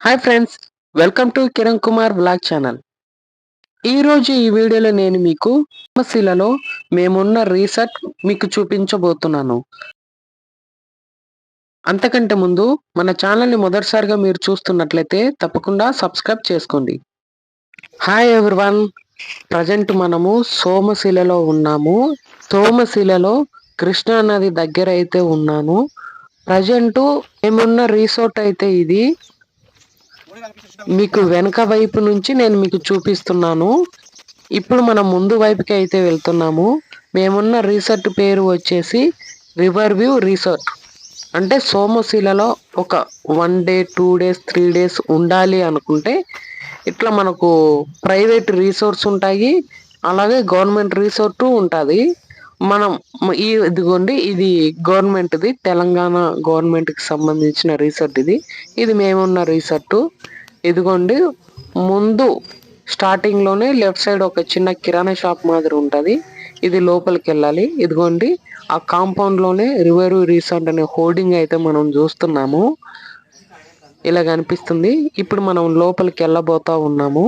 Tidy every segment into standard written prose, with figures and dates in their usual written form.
Hi friends, welcome to Kiran Kumar blog channel. ఈరోజు ఈ వీడియోలో నేను మీకు సోమశిలలో మేమున్న రిసార్ట్ మీకు చూపించబోతున్నాను. అంతకంటే ముందు మన ఛానల్ని మొదటిసారిగా మీరు చూస్తున్నట్లయితే తప్పకుండా సబ్స్క్రైబ్ చేసుకోండి. హాయ్ ఎవ్రీవన్, ప్రజెంట్ మనము సోమశిలలో ఉన్నాము. సోమశిలలో కృష్ణా నది దగ్గర అయితే ఉన్నాను. ప్రజెంట్ మేమున్న రిసార్ట్ అయితే ఇది. మీకు వెనక వైపు నుంచి నేను మీకు చూపిస్తున్నాను. ఇప్పుడు మనం ముందు వైపుకి అయితే వెళ్తున్నాము. మేమున్న రిసార్ట్ పేరు వచ్చేసి రివర్ వ్యూ రిసార్ట్. అంటే సోమశిలలో ఒక 1 డే 2 డేస్ 3 డేస్ ఉండాలి అనుకుంటే ఇట్లా మనకు ప్రైవేట్ రిసార్ట్స్ ఉంటాయి, అలాగే గవర్నమెంట్ రిసార్ట్ ఉంటుంది. మనం ఇదిగోండి, ఇది గవర్నమెంట్ది, తెలంగాణ గవర్నమెంట్కి సంబంధించిన రిసార్ట్ ఇది. ఇది మేమున్న రిసార్ట్. ఇదిగోండి, ముందు స్టార్టింగ్ లోనే లెఫ్ట్ సైడ్ ఒక చిన్న కిరాణా షాప్ మాదిరి ఉంటది. ఇది లోపలికి వెళ్ళాలి. ఇదిగోండి, ఆ కాంపౌండ్ లోనే రివర్ రిసార్ట్ అనే హోర్డింగ్ అయితే మనం చూస్తున్నాము. ఇలా కనిపిస్తుంది. ఇప్పుడు మనం లోపలికి వెళ్ళబోతా ఉన్నాము.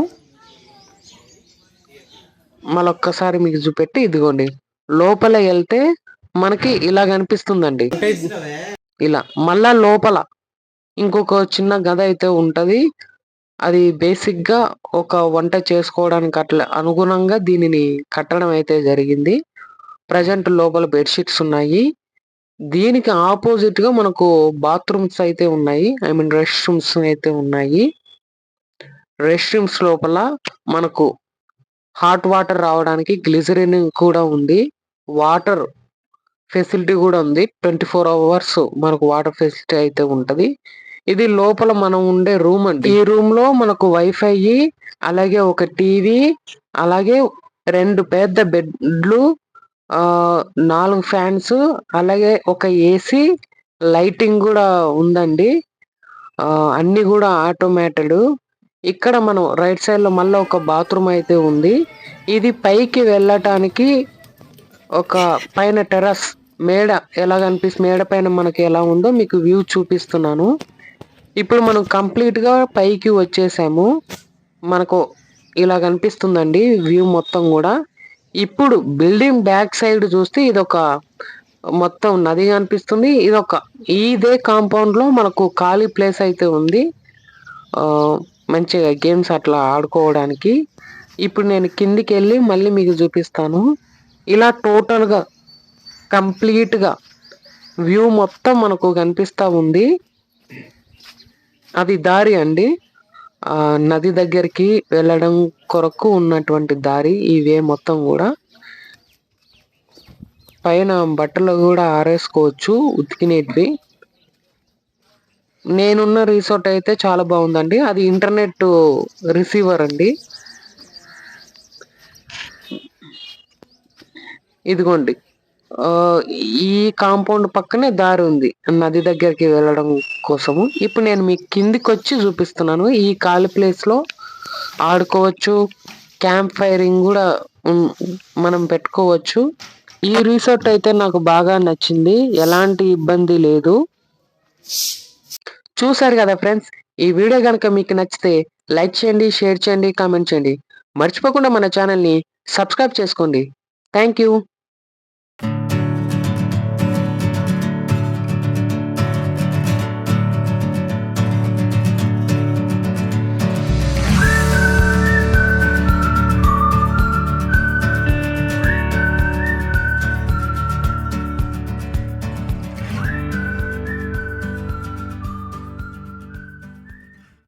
మళ్ళొక్కసారి మీకు చూపెట్టి, ఇదిగోండి లోపల వెళ్తే మనకి ఇలా కనిపిస్తుందండి. ఇలా మళ్ళా లోపల ఇంకొక చిన్న గది అయితే ఉంటది. అది బేసిక్ గా ఒక వంట చేసుకోవడానికి అట్లా అనుగుణంగా దీనిని కట్టడం అయితే జరిగింది. ప్రజెంట్ లోపల బెడ్షీట్స్ ఉన్నాయి. దీనికి ఆపోజిట్ గా మనకు బాత్రూమ్స్ అయితే ఉన్నాయి. ఐ మీన్ రెస్ట్ రూమ్స్ అయితే ఉన్నాయి. రెస్ట్ రూమ్స్ లోపల మనకు హాట్ వాటర్ రావడానికి గ్లిజరిన్ కూడా ఉంది. వాటర్ ఫెసిలిటీ కూడా ఉంది. 24 hours మనకు వాటర్ ఫెసిలిటీ అయితే ఉంటది. ఇది లోపల మనం ఉండే రూమ్ అండి. ఈ రూమ్ లో మనకు వైఫై, అలాగే ఒక టీవీ, అలాగే 2 పెద్ద బెడ్లు, 4 ఫ్యాన్స్, అలాగే ఒక ఏసీ, లైటింగ్ కూడా ఉందండి. అన్ని కూడా ఆటోమేటెడ్. ఇక్కడ మనం రైట్ సైడ్ లో మళ్ళీ ఒక బాత్రూమ్ అయితే ఉంది. ఇది పైకి వెళ్ళటానికి ఒక పైన టెర్రస్ మేడ ఎలా కనిపిస్తుంది, మేడ పైన మనకి ఎలా ఉందో మీకు వ్యూ చూపిస్తున్నాను. ఇప్పుడు మనం కంప్లీట్ గా పైకి వచ్చేసాము. మనకు ఇలా కనిపిస్తుందండి వ్యూ మొత్తం కూడా. ఇప్పుడు బిల్డింగ్ బ్యాక్ సైడ్ చూస్తే ఇదొక మొత్తం నది కనిపిస్తుంది. ఇదే కాంపౌండ్ లో మనకు ఖాళీ ప్లేస్ అయితే ఉంది, మంచిగా గేమ్స్ అట్లా ఆడుకోవడానికి. ఇప్పుడు నేను కిందికి వెళ్ళి మళ్ళీ మీకు చూపిస్తాను. ఇలా టోటల్ గా కంప్లీట్ గా వ్యూ మొత్తం మనకు కనిపిస్తా ఉంది. అది దారి అండి, నది దగ్గరికి వెళ్ళడం కొరకు ఉన్నటువంటి దారి. ఇవే మొత్తం కూడా పైన బట్టలు కూడా ఆరేసుకోవచ్చు, ఉతికినేటివి. నేనున్న రిసార్ట్ అయితే చాలా బాగుందండి. అది ఇంటర్నెట్ రిసీవర్ అండి. ఇదిగోండి, ఈ కాంపౌండ్ పక్కనే దారి ఉంది నది దగ్గరికి వెళ్ళడం కోసము. ఇప్పుడు నేను మీకు కిందికి వచ్చి చూపిస్తున్నాను. ఈ ఖాళీ ప్లేస్ లో ఆడుకోవచ్చు, క్యాంప్ ఫైరింగ్ కూడా మనం పెట్టుకోవచ్చు. ఈ రిసార్ట్ అయితే నాకు బాగా నచ్చింది, ఎలాంటి ఇబ్బంది లేదు. చూసారు కదా ఫ్రెండ్స్, ఈ వీడియో కనుక మీకు నచ్చితే లైక్ చేయండి, షేర్ చేయండి, కామెంట్ చేయండి. మర్చిపోకుండా మన ఛానల్ని సబ్స్క్రైబ్ చేసుకోండి. Thank you.